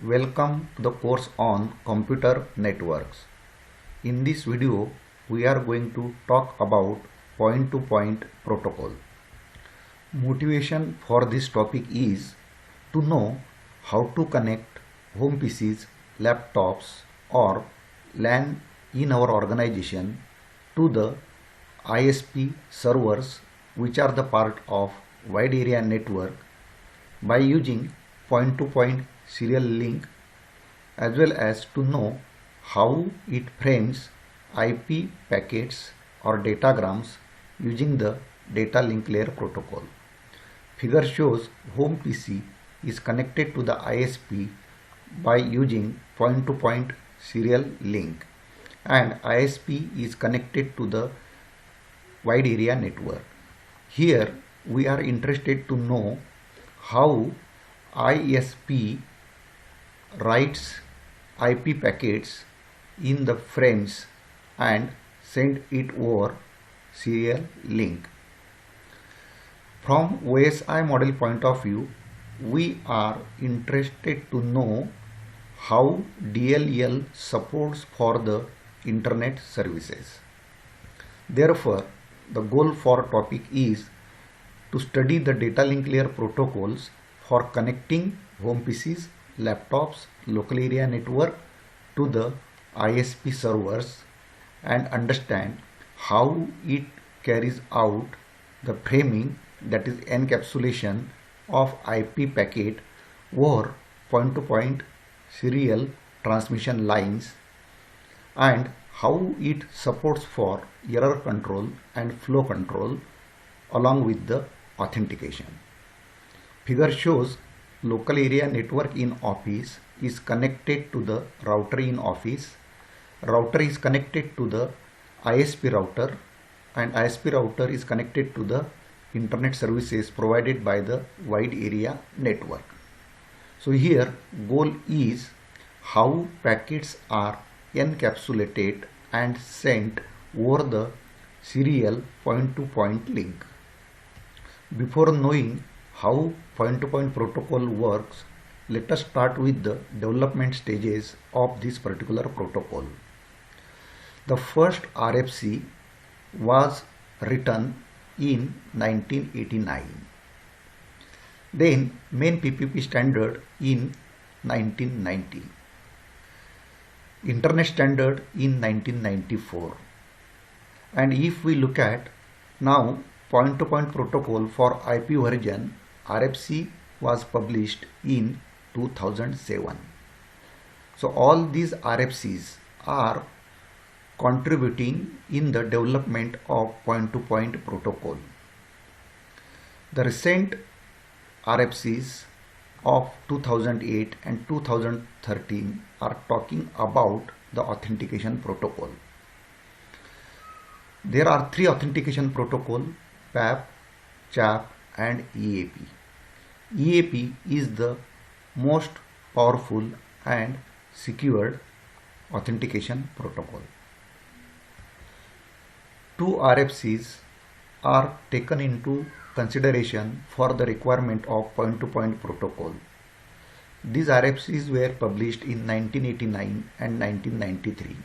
Welcome to the course on computer networks. In this video, we are going to talk about point-to-point protocol. Motivation for this topic is to know how to connect home PCs, laptops or LAN in our organization to the ISP servers which are the part of wide area network by using point-to-point serial link, as well as to know how it frames IP packets or datagrams using the data link layer protocol. Figure shows home PC is connected to the ISP by using point-to-point serial link, and ISP is connected to the wide area network. Here we are interested to know how ISP writes IP packets in the frames and send it over serial link. From OSI model point of view, we are interested to know how DLL supports for the internet services. Therefore, the goal for topic is to study the data link layer protocols for connecting home PCs, laptops, local area network to the ISP servers and understand how it carries out the framing, that is encapsulation of IP packet over point-to-point serial transmission lines, and how it supports for error control and flow control along with the authentication. Figure shows local area network in office is connected to the router in office. Router is connected to the ISP router, and ISP router is connected to the internet services provided by the wide area network. So here goal is how packets are encapsulated and sent over the serial point-to-point link. Before knowing how point-to-point protocol works, let us start with the development stages of this particular protocol. The first RFC was written in 1989. Then main PPP standard in 1990. Internet standard in 1994. And if we look at now point-to-point protocol for IP version, RFC was published in 2007. So all these RFCs are contributing in the development of point-to-point protocol. The recent RFCs of 2008 and 2013 are talking about the authentication protocol. There are three authentication protocol: PAP, CHAP and EAP. EAP is the most powerful and secured authentication protocol. Two RFCs are taken into consideration for the requirement of point-to-point protocol. These RFCs were published in 1989 and 1993.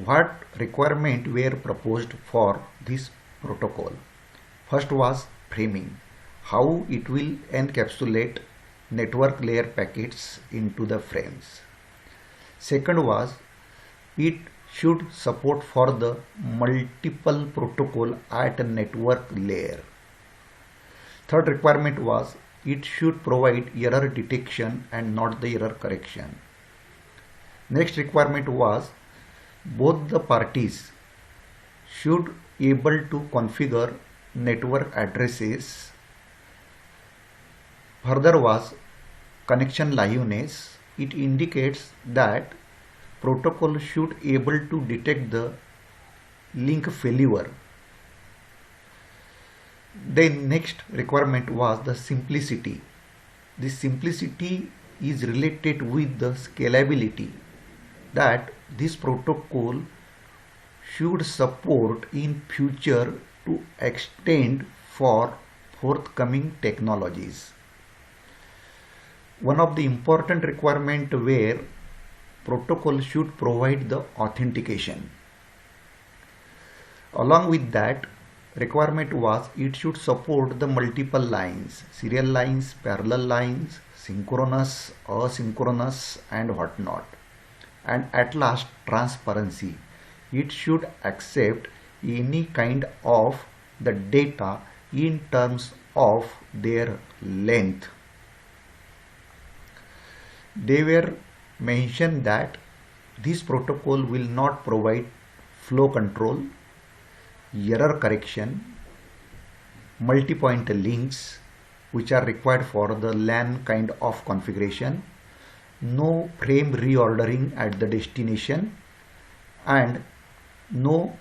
What requirement were proposed for this protocol? First was framing, how it will encapsulate network layer packets into the frames. Second was it should support for the multiple protocol at a network layer. Third requirement was it should provide error detection and not the error correction. Next requirement was both the parties should able to configure network addresses. Further was connection liveness. It indicates that protocol should able to detect the link failure. Then next requirement was the simplicity. This simplicity is related with the scalability, that this protocol should support in future to extend for forthcoming technologies. one of the important requirement where protocol should provide the authentication. Along with that, requirement was it should support the multiple lines, serial lines, parallel lines, synchronous, asynchronous and whatnot. And at last, transparency. It should accept any kind of the data in terms of their length. They were mentioned that this protocol will not provide flow control, error correction, multi-point links which are required for the LAN kind of configuration, no frame reordering at the destination, and no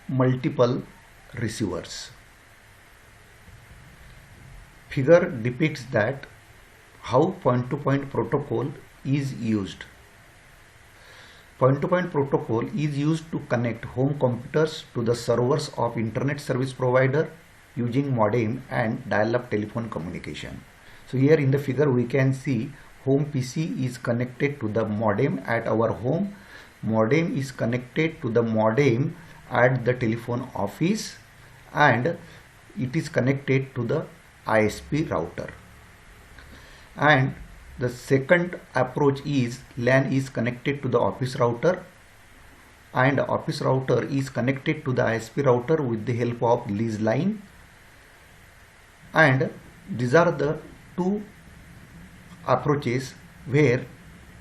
multiple receivers. Figure depicts that how point-to-point protocol is used. Point-to-point protocol is used to connect home computers to the servers of internet service provider using modem and dial-up telephone communication. So here in the figure we can see home PC is connected to the modem at our home. Modem is connected to the modem at the telephone office, and it is connected to the ISP router. And the second approach is LAN is connected to the office router, and office router is connected to the ISP router with the help of lease line. And these are the two approaches where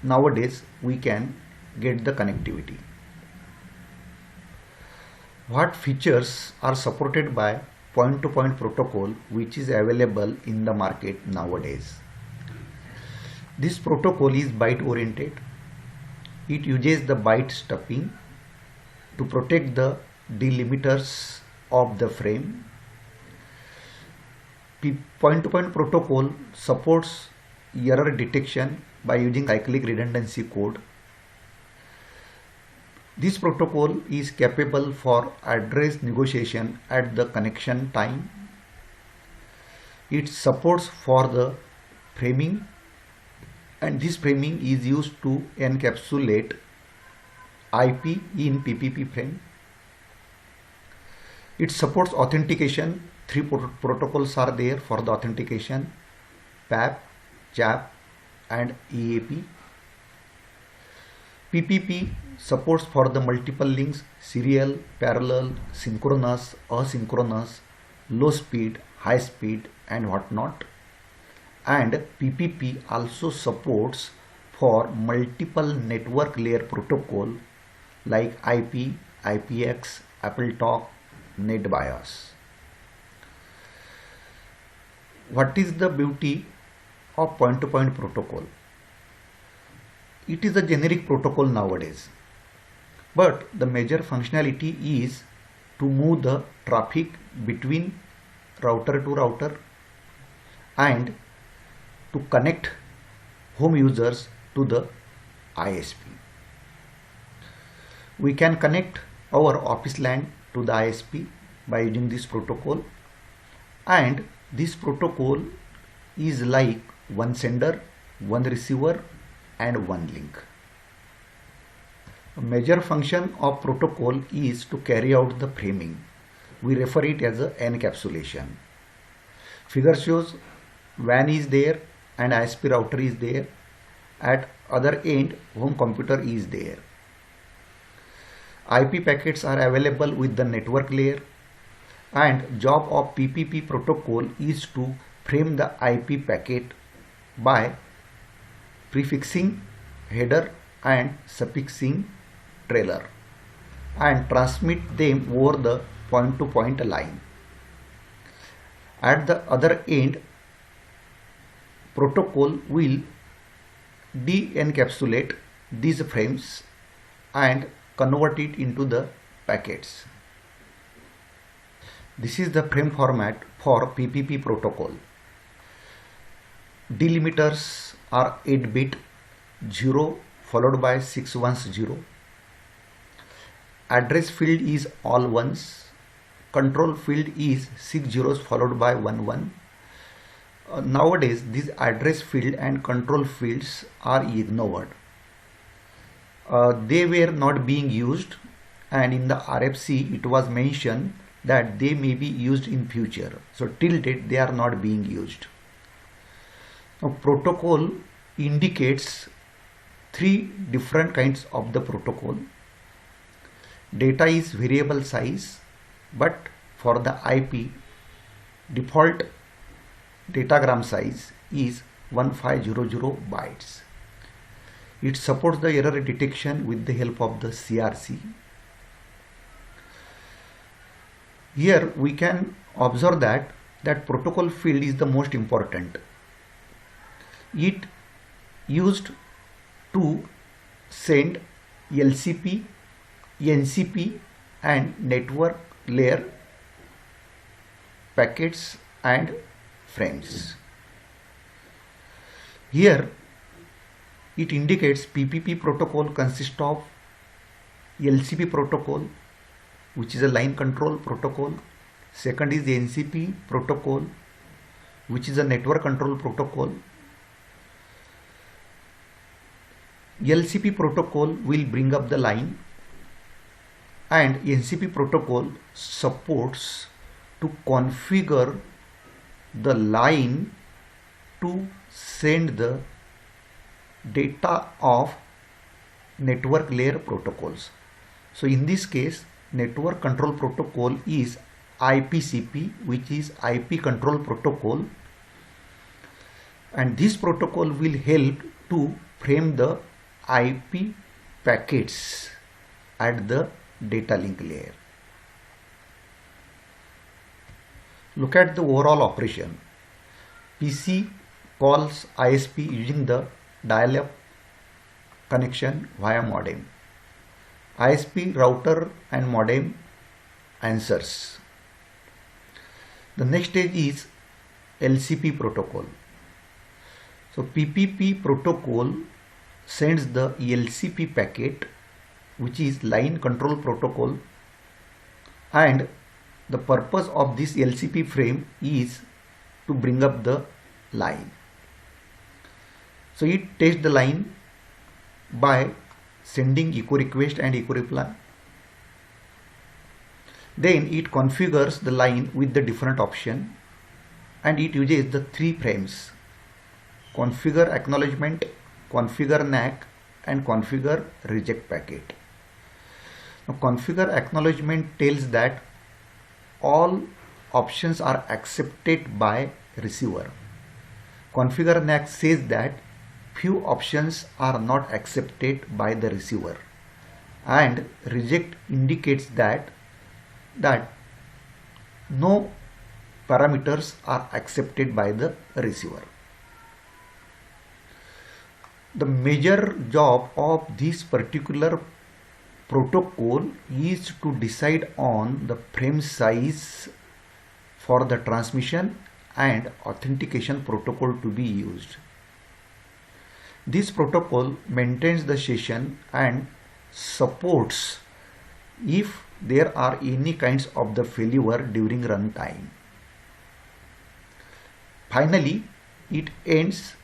nowadays we can get the connectivity. What features are supported by point-to-point protocol which is available in the market nowadays? This protocol is byte oriented. It uses the byte stuffing to protect the delimiters of the frame. Point-to-point protocol supports error detection by using cyclic redundancy code. This protocol is capable for address negotiation at the connection time. It supports for the framing, and this framing is used to encapsulate IP in PPP frame. It supports authentication. Three protocols are there for the authentication: PAP, CHAP and EAP. PPP supports for the multiple links: serial, parallel, synchronous, asynchronous, low speed, high speed and whatnot. And PPP also supports for multiple network layer protocol like IP, IPX, AppleTalk, NetBIOS. What is the beauty of point-to-point protocol? It is a generic protocol nowadays, but the major functionality is to move the traffic between router to router and to connect home users to the ISP. We can connect our office LAN to the ISP by using this protocol, and this protocol is like one sender, one receiver and one link. A major function of protocol is to carry out the framing. We refer it as a encapsulation. Figure shows WAN is there and ISP router is there. At other end, home computer is there. IP packets are available with the network layer, and job of PPP protocol is to frame the IP packet by prefixing header and suffixing trailer and transmit them over the point-to-point line. At the other end, protocol will de-encapsulate these frames and convert it into the packets. This is the frame format for PPP protocol. Delimiters are 8-bit, 0 followed by 6 ones 0. Address field is all ones. Control field is 6 zeros followed by 1 1. Nowadays, these address field and control fields are ignored. They were not being used, and in the RFC it was mentioned that they may be used in future. So till date they are not being used. Now protocol indicates three different kinds of the protocol. Data is variable size, but for the IP default datagram size is 1500 bytes. It supports the error detection with the help of the CRC. Here we can observe that protocol field is the most important. It used to send LCP, NCP and network layer packets and frames. Here it indicates PPP protocol consists of LCP protocol, which is a line control protocol. Second is the NCP protocol, which is a network control protocol. LCP protocol will bring up the line, and NCP protocol supports to configure the line to send the data of network layer protocols. So in this case, network control protocol is IPCP, which is IP control protocol, and this protocol will help to frame the IP packets at the data link layer. Look at the overall operation. PC calls ISP using the dial-up connection via modem. ISP router and modem answers. The next stage is LCP protocol. So PPP protocol sends the LCP packet, which is line control protocol, and the purpose of this LCP frame is to bring up the line. So it tests the line by sending echo request and echo reply. Then it configures the line with the different option, and it uses the three frames: configure acknowledgement, configure NAC and configure reject packet. Now configure acknowledgement tells that all options are accepted by receiver. Configure NAC says that few options are not accepted by the receiver, and reject indicates that no parameters are accepted by the receiver. The major job of this particular protocol is to decide on the frame size for the transmission and authentication protocol to be used. This protocol maintains the session and supports if there are any kinds of the failure during runtime. Finally, it ends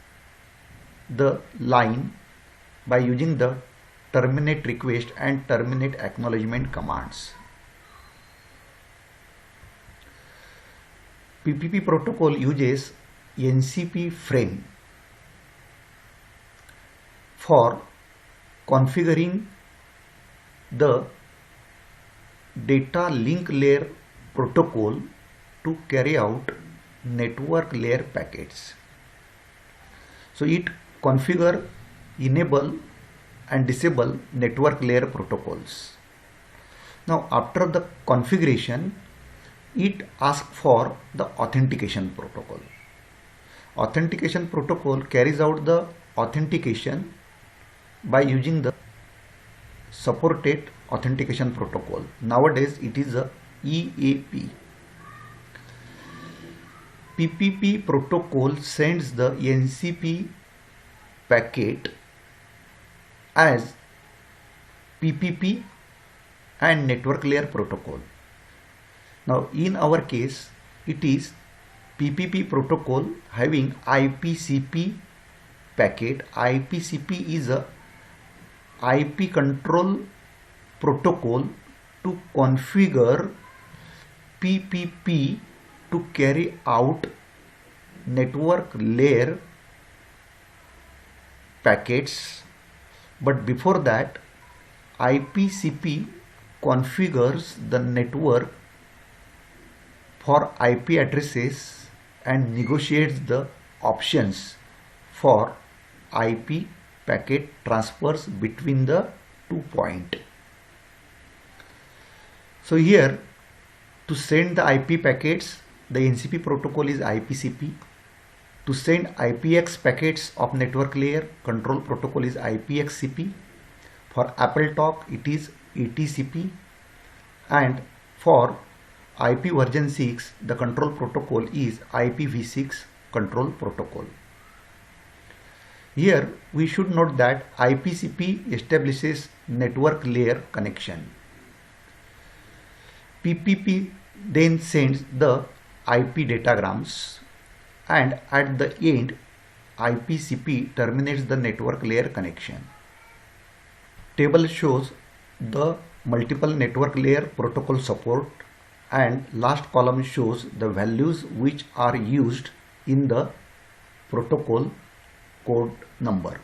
the line by using the terminate request and terminate acknowledgement commands. PPP protocol uses NCP frame for configuring the data link layer protocol to carry out network layer packets. So it configure, enable and disable network layer protocols. Now after the configuration, it asks for the authentication protocol. Authentication protocol carries out the authentication by using the supported authentication protocol. Nowadays it is a EAP. PPP protocol sends the NCP packet as PPP and network layer protocol. Now in our case it is PPP protocol having IPCP packet. IPCP is a IP control protocol to configure PPP to carry out network layer packets. But before that, IPCP configures the network for IP addresses and negotiates the options for IP packet transfers between the 2 points. So here, to send the IP packets, the NCP protocol is IPCP. To send IPX packets of network layer, control protocol is IPXCP. For AppleTalk, it is ETCP. And for IP version 6, the control protocol is IPv6 control protocol. Here we should note that IPCP establishes network layer connection. PPP then sends the IP datagrams, and at the end IPCP terminates the network layer connection. Table shows the multiple network layer protocol support, and last column shows the values which are used in the protocol code number.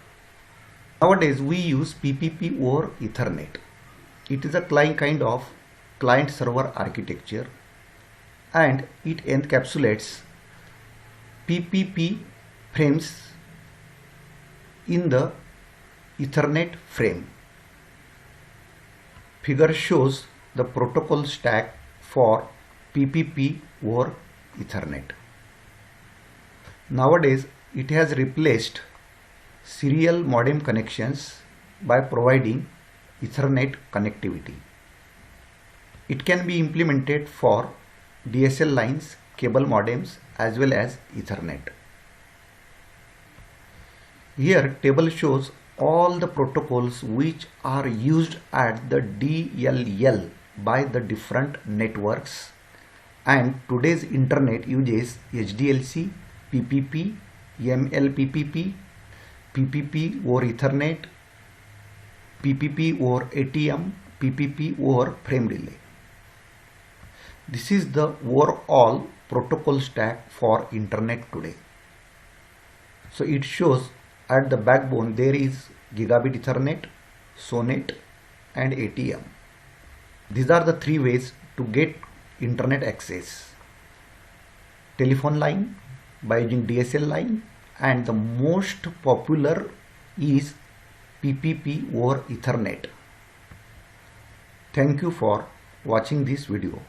Nowadays we use PPP over Ethernet. It is a kind of client server architecture, and it encapsulates PPP frames in the Ethernet frame. Figure shows the protocol stack for PPP over Ethernet. Nowadays it has replaced serial modem connections by providing Ethernet connectivity. It can be implemented for DSL lines, cable modems as well as Ethernet. Here table shows all the protocols which are used at the DLL by the different networks, and today's internet uses HDLC, PPP, MLPPP, PPP over Ethernet, PPP over ATM, PPP over frame relay. This is the overall protocol stack for internet today. So it shows at the backbone there is Gigabit Ethernet, SONET and ATM. These are the three ways to get internet access: telephone line by using DSL line, and the most popular is PPP over Ethernet. Thank you for watching this video.